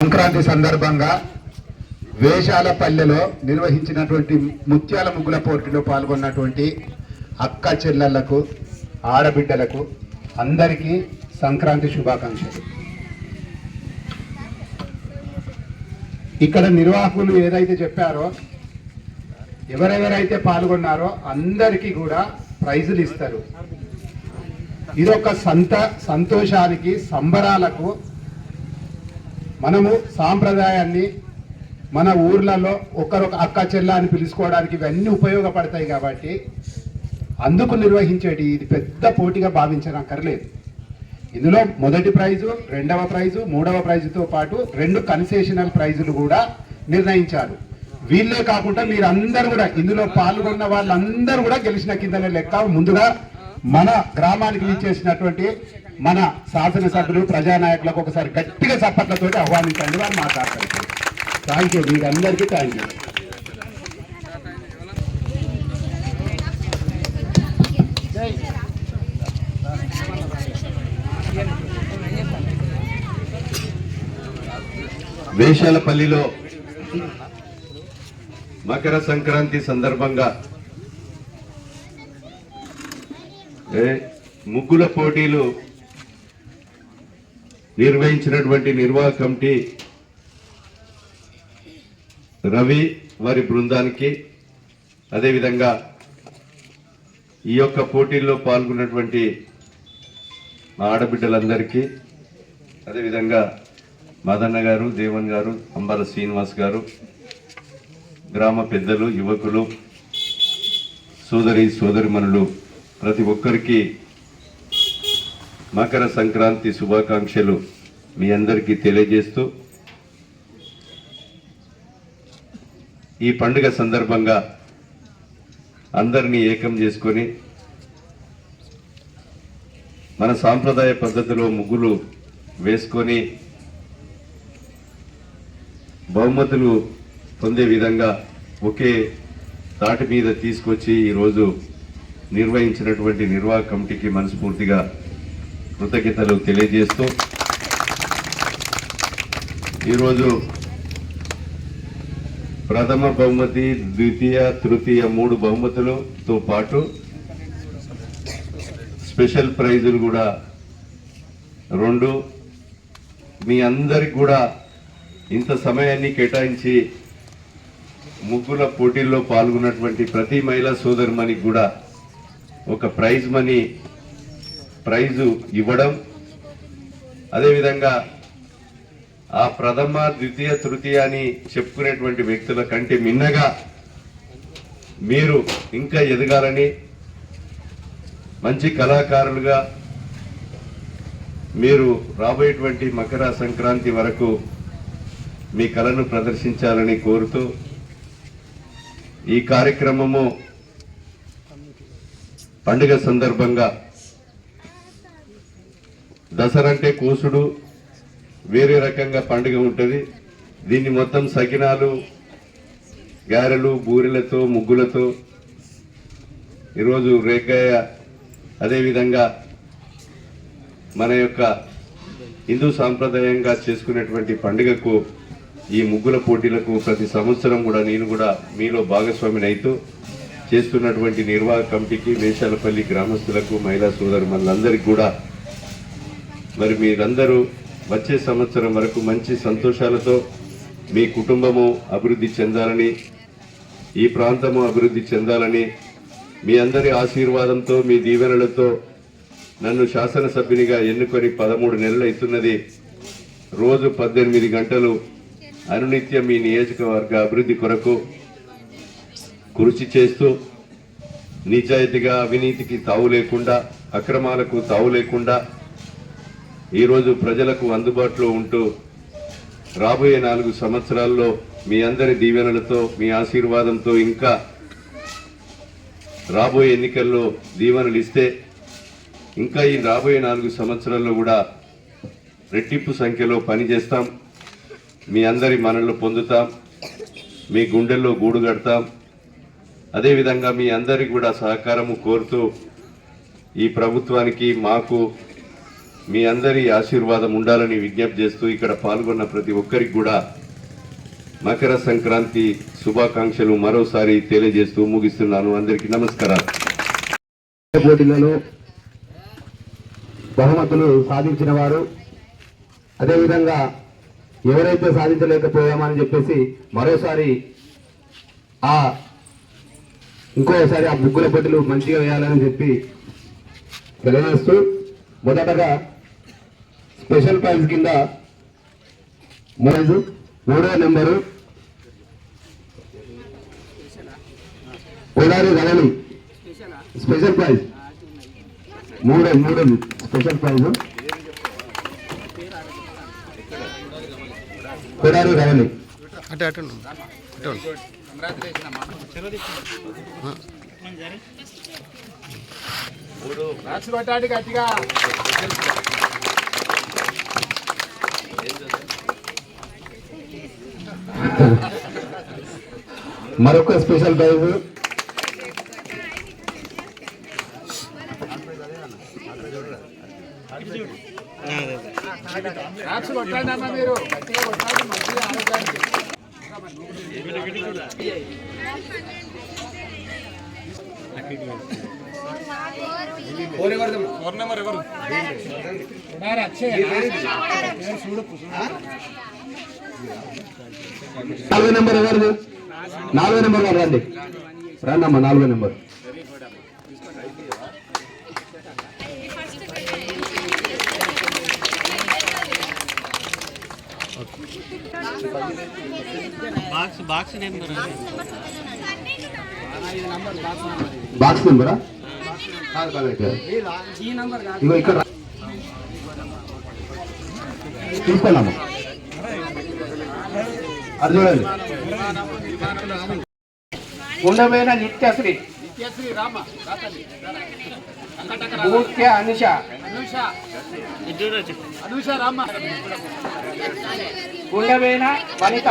సంక్రాంతి సందర్భంగా వేషాలపల్లెలో నిర్వహించినటువంటి ముత్యాల ముగ్గుల పోటీలో పాల్గొన్నటువంటి అక్క చెల్లెళ్లకు ఆడబిడ్డలకు అందరికీ సంక్రాంతి శుభాకాంక్షలు. ఇక్కడ నిర్వాహకులు ఏదైతే చెప్పారో ఎవరెవరైతే పాల్గొన్నారో అందరికీ కూడా ప్రైజులు ఇస్తారు. ఇదొక సంతోషానికి సంబరాలకు మనము సాంప్రదాయాన్ని మన ఊర్లలో ఒకరొక అక్క చెల్ల అని పిలుచుకోవడానికి ఇవన్నీ ఉపయోగపడతాయి. కాబట్టి అందుకు నిర్వహించేటి ఇది పెద్ద పోటీగా భావించనక్కర్లేదు. ఇందులో మొదటి ప్రైజు, రెండవ ప్రైజు, మూడవ ప్రైజుతో పాటు 2 కన్సెషనల్ ప్రైజులు కూడా నిర్ణయించారు. వీళ్ళే కాకుండా మీరందరూ కూడా ఇందులో పాల్గొన్న వాళ్ళందరూ కూడా గెలిచిన కిందనే లెక్క. ముందుగా మన గ్రామానికి విచ్చేసినటువంటి మన శాసనసభ్యులు ప్రజానాయకులకు ఒకసారి గట్టిగా చప్పట్లతో ఆహ్వానించండి. వారు మాట్లాడతారు. థ్యాంక్ యూ, మీరందరికీ థ్యాంక్ యూ. వేషాలపల్లిలో మకర సంక్రాంతి సందర్భంగా ముగ్గుల పోటీలు నిర్వహించినటువంటి నిర్వాహక కమిటీ రవి వారి బృందానికి, అదేవిధంగా ఈ యొక్క పోటీల్లో పాల్గొన్నటువంటి ఆడబిడ్డలందరికీ, అదేవిధంగా మాదన్న గారు, దేవన్ గారు, అంబాల శ్రీనివాస్ గారు, గ్రామ పెద్దలు, యువకులు, సోదరిమణులు ప్రతి ఒక్కరికి మకర సంక్రాంతి శుభాకాంక్షలు మీ అందరికీ తెలియజేస్తూ, ఈ పండుగ సందర్భంగా అందరినీ ఏకం చేసుకొని మన సాంప్రదాయ పద్ధతిలో ముగ్గులు వేసుకొని బహుమతులు పొందే విధంగా ఒకే తాటి మీద తీసుకొచ్చి ఈరోజు నిర్వహించినటువంటి నిర్వాహక కమిటీకి మనస్ఫూర్తిగా కృతజ్ఞతలు తెలియజేస్తూ, ఈరోజు ప్రథమ బహుమతి, ద్వితీయ, తృతీయ 3 బహుమతులతో పాటు స్పెషల్ ప్రైజులు కూడా 2. మీ అందరికి కూడా ఇంత సమయాన్ని కేటాయించి ముగ్గుల పోటీల్లో పాల్గొన్నటువంటి ప్రతి మహిళా సోదరుమణికి కూడా ఒక ప్రైజు ఇవ్వడం, అదేవిధంగా ఆ ప్రథమ, ద్వితీయ, తృతీయ అని చెప్పుకునేటువంటి వ్యక్తుల కంటే మిన్నగా మీరు ఇంకా ఎదగాలని, మంచి కళాకారులుగా మీరు రాబోయేటువంటి మకర సంక్రాంతి వరకు మీ కళను ప్రదర్శించాలని కోరుతూ, ఈ కార్యక్రమము పండుగ సందర్భంగా దసరా అంటే కోసుడు వేరే రకంగా పండుగ ఉంటుంది. దీన్ని మొత్తం సకినాలు, గారెలు, బూరెలతో, ముగ్గులతో ఈరోజు రేగయ్య, అదేవిధంగా మన యొక్క హిందూ సాంప్రదాయంగా చేసుకునేటువంటి పండుగకు, ఈ ముగ్గుల పోటీలకు ప్రతి సంవత్సరం కూడా నేను కూడా మీలో భాగస్వామిని అవుతూ చేస్తున్నటువంటి నిర్వాహక కమిటీకి, వేషాలపల్లి గ్రామస్తులకు, మహిళా సోదరులందరికీ కూడా మరి మీరందరూ వచ్చే సంవత్సరం వరకు మంచి సంతోషాలతో మీ కుటుంబము అభివృద్ధి చెందాలని, ఈ ప్రాంతము అభివృద్ధి చెందాలని, మీ అందరి ఆశీర్వాదంతో, మీ దీవెనలతో నన్ను శాసనసభ్యునిగా ఎన్నుకొని 13 నెలలు అవుతున్నది. రోజు 18 గంటలు అనునిత్యం మీ నియోజకవర్గ అభివృద్ధి కొరకు కృషి చేస్తూ, నిజాయితీగా, అవినీతికి తావు లేకుండా, అక్రమాలకు తావు లేకుండా ఈరోజు ప్రజలకు అందుబాటులో ఉంటూ రాబోయే 4 సంవత్సరాల్లో మీ అందరి దీవెనలతో, మీ ఆశీర్వాదంతో, ఇంకా రాబోయే ఎన్నికల్లో దీవెనలు ఇస్తే ఇంకా ఈ రాబోయే 4 సంవత్సరాల్లో కూడా రెట్టింపు సంఖ్యలో పనిచేస్తాం. మీ అందరి మనల్ని పొందుతాం, మీ గుండెల్లో గూడు కడతాం. అదేవిధంగా మీ అందరికి కూడా సహకారము కోరుతూ, ఈ ప్రభుత్వానికి, మాకు మీ అందరి ఆశీర్వాదం ఉండాలని విజ్ఞప్తి చేస్తూ ఇక్కడ పాల్గొన్న ప్రతి ఒక్కరికి కూడా మకర సంక్రాంతి శుభాకాంక్షలు మరోసారి తెలియజేస్తూ ముగిస్తున్నాను. అందరికీ నమస్కారాలు. పోటీలలో బహుమతులు సాధించిన వారు, అదేవిధంగా ఎవరైతే సాధించలేకపోయామని చెప్పేసి మరోసారి ఇంకోసారి ఆ ముగ్గుల పోటీలు మంచిగా వేయాలని చెప్పి తెలియజేస్తూ, మొదటగా స్పెషల్ ప్రైజ్ కింద మూడో number Kodari Ravali special prize మూడు స్పెషల్ ప్రైజ్ కొడారి రవలి. గట్టిగా మరొక స్పెషల్ ప్రైజ్ మీరు నాలుగో నెంబర్ ఎవరు? నాలుగో నెంబర్ వారు రండి, రండమ్మా. నాలుగో నెంబర్ బాక్స్ నెంబరా? ఇగో ఇక్కడ తీసుకోండి. అది చూడండి. ఉండమైన నిత్యశ్రీ భూత్య అనుష ఉండమైన వనిత